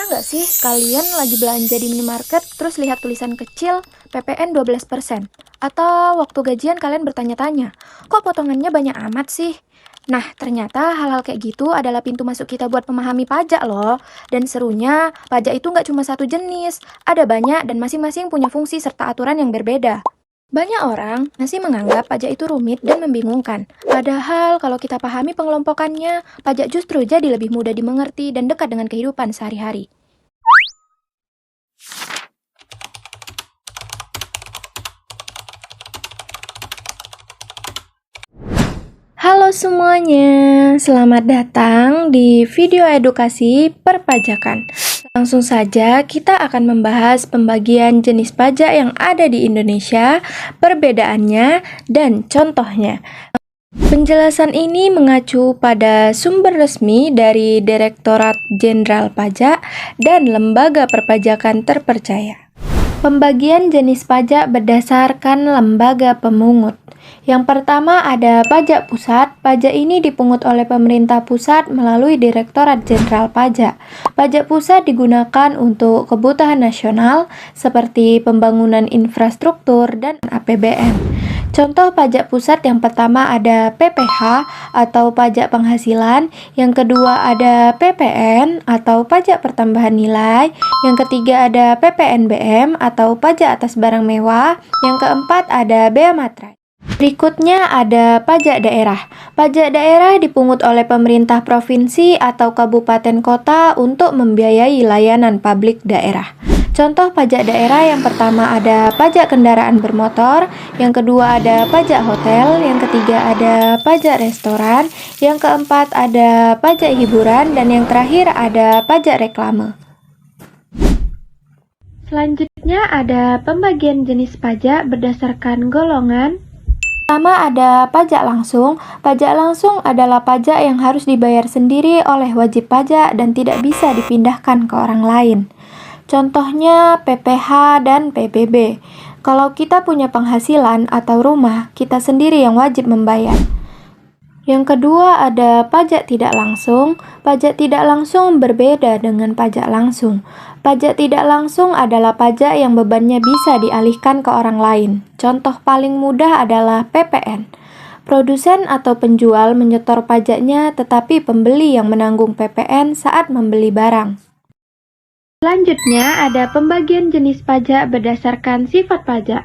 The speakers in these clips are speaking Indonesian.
Pernah nggak sih kalian lagi belanja di minimarket terus lihat tulisan kecil PPN 12%? Atau waktu gajian kalian bertanya-tanya, kok potongannya banyak amat sih? Nah, ternyata hal-hal kayak gitu adalah pintu masuk kita buat memahami pajak loh. Dan serunya, pajak itu nggak cuma satu jenis, ada banyak dan masing-masing punya fungsi serta aturan yang berbeda. Banyak orang masih menganggap pajak itu rumit dan membingungkan. Padahal kalau kita pahami pengelompokannya, pajak justru jadi lebih mudah dimengerti dan dekat dengan kehidupan sehari-hari. Halo semuanya, selamat datang di video edukasi perpajakan. Langsung saja kita akan membahas pembagian jenis pajak yang ada di Indonesia, perbedaannya, dan contohnya. Penjelasan ini mengacu pada sumber resmi dari Direktorat Jenderal Pajak dan lembaga perpajakan terpercaya. Pembagian jenis pajak berdasarkan lembaga pemungut. Yang pertama ada pajak pusat. Pajak ini dipungut oleh pemerintah pusat melalui Direktorat Jenderal Pajak. Pajak pusat digunakan untuk kebutuhan nasional seperti pembangunan infrastruktur dan APBN. Contoh pajak pusat yang pertama ada PPH atau pajak penghasilan, yang kedua ada PPN atau pajak pertambahan nilai, yang ketiga ada PPNBM atau pajak atas barang mewah, yang keempat ada bea materai. Berikutnya ada pajak daerah. Pajak daerah dipungut oleh pemerintah provinsi atau kabupaten kota untuk membiayai layanan publik daerah. Contoh pajak daerah yang pertama ada pajak kendaraan bermotor, yang kedua ada pajak hotel, yang ketiga ada pajak restoran, yang keempat ada pajak hiburan, dan yang terakhir ada pajak reklame. Selanjutnya ada pembagian jenis pajak berdasarkan golongan. Pertama ada pajak langsung. Pajak langsung adalah pajak yang harus dibayar sendiri oleh wajib pajak dan tidak bisa dipindahkan ke orang lain. Contohnya PPH dan PBB. Kalau kita punya penghasilan atau rumah, kita sendiri yang wajib membayar. Yang kedua ada pajak tidak langsung. Pajak tidak langsung berbeda dengan pajak langsung. Pajak tidak langsung adalah pajak yang bebannya bisa dialihkan ke orang lain. Contoh paling mudah adalah PPN. Produsen atau penjual menyetor pajaknya, tetapi pembeli yang menanggung PPN saat membeli barang. Selanjutnya ada pembagian jenis pajak berdasarkan sifat pajak.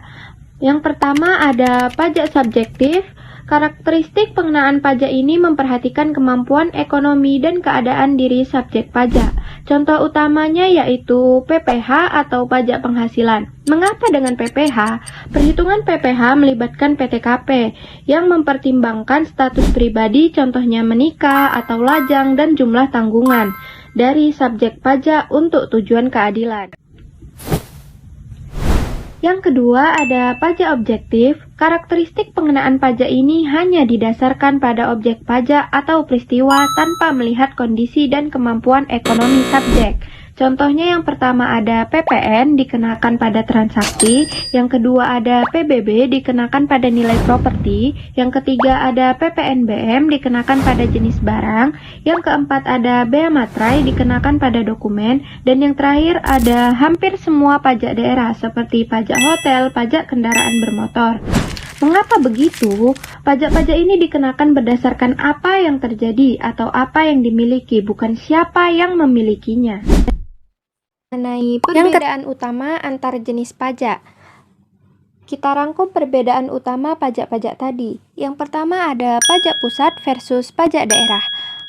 Yang pertama ada pajak subjektif. Karakteristik pengenaan pajak ini memperhatikan kemampuan ekonomi dan keadaan diri subjek pajak. Contoh utamanya yaitu PPH atau pajak penghasilan. Mengapa dengan PPH? Perhitungan PPH melibatkan PTKP yang mempertimbangkan status pribadi, contohnya menikah atau lajang, dan jumlah tanggungan dari subjek pajak untuk tujuan keadilan. Yang kedua ada pajak objektif. Karakteristik pengenaan pajak ini hanya didasarkan pada objek pajak atau peristiwa tanpa melihat kondisi dan kemampuan ekonomi subjek. Contohnya yang pertama ada PPN dikenakan pada transaksi, yang kedua ada PBB dikenakan pada nilai properti, yang ketiga ada PPNBM dikenakan pada jenis barang, yang keempat ada bea materai dikenakan pada dokumen, dan yang terakhir ada hampir semua pajak daerah seperti pajak hotel, pajak kendaraan bermotor. Mengapa begitu? Pajak-pajak ini dikenakan berdasarkan apa yang terjadi atau apa yang dimiliki, bukan siapa yang memilikinya. Mengenai perbedaan utama antar jenis pajak. Kita rangkum perbedaan utama pajak-pajak tadi. Yang pertama ada pajak pusat versus pajak daerah.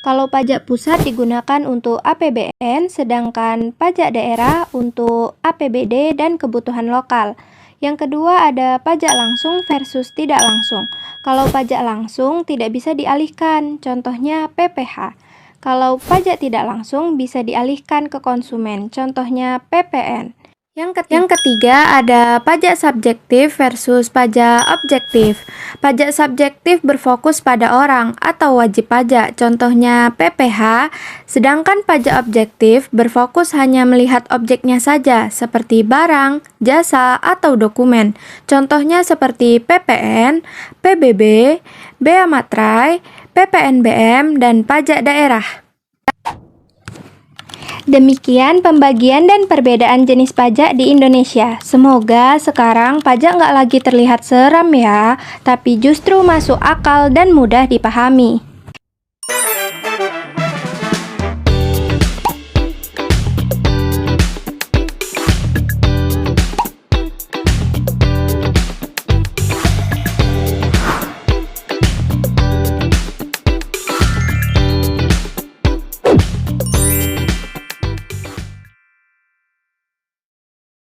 Kalau pajak pusat digunakan untuk APBN, sedangkan pajak daerah untuk APBD dan kebutuhan lokal. Yang kedua ada pajak langsung versus tidak langsung. Kalau pajak langsung tidak bisa dialihkan, contohnya PPH. Kalau pajak tidak langsung bisa dialihkan ke konsumen, contohnya PPN. Yang ketiga ada pajak subjektif versus pajak objektif. Pajak subjektif berfokus pada orang atau wajib pajak, contohnya PPH, sedangkan pajak objektif berfokus hanya melihat objeknya saja, seperti barang, jasa, atau dokumen. Contohnya seperti PPN, PBB, bea materai, PPNBM, dan pajak daerah. Demikian pembagian dan perbedaan jenis pajak di Indonesia. Semoga sekarang pajak nggak lagi terlihat seram ya, tapi justru masuk akal dan mudah dipahami.